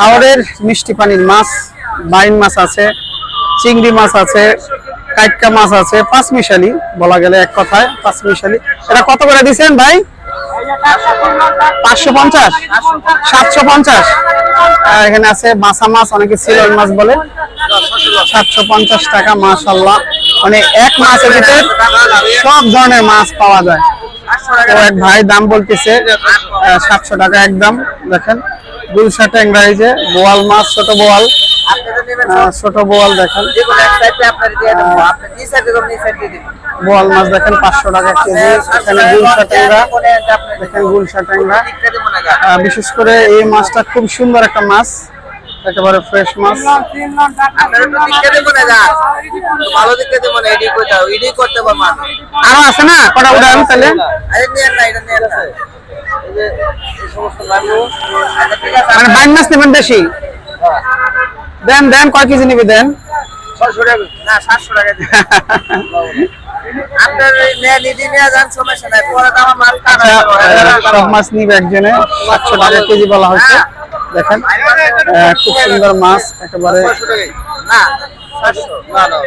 হাওরের মিষ্টি পানির মাছ, বাইন মাছ আছে, চিংড়ি মাছ আছে, কাইটকা মাছ আছে, পাঁচমিশালি বলা গেলে এক কথায় পাঁচমিশালি। এটা কত করে দিচ্ছেন ভাই? 550, 750। এখানে আছে বাসা মাছ, অনেকে সিলন মাছ বলে, 750 টাকা। মাশাআল্লাহ, মানে এক মাছের ভিতরে সব ধরনের মাছ পাওয়া যায়। তো এক ভাই দাম বলতেছে 700 টাকা একদম। দেখেন গুলশা ট্যাংরা, এই যে বোয়াল মাছ, ছোট বোয়াল, ছোট বোয়াল দেখেন। বোয়াল মাছ দেখেন 500 টাকা কেজি। এখানে গুলশা ট্যাংরা দেখেন, গুলশা ট্যাংরা। বিশেষ করে এই মাছটা খুব সুন্দর একটা মাছ, একেবারে ফ্রেশ মাছ। আরো আছে না, কটা উঠান তাহলে। মানে বাইন মাছ নেবেন বেশি? দেন দেন, কয় কেজি নিবি দেন? 600 টাকা না, 700 টাকা দিন। আপনার সমস্যা নাই, পরে দাম মাছ কাটা। সব মাছ নিবে একজনে, 700 টাকা কেজি বলা হয়েছে। দেখেন খুব সুন্দর মাছ একেবারে। না 700 না না।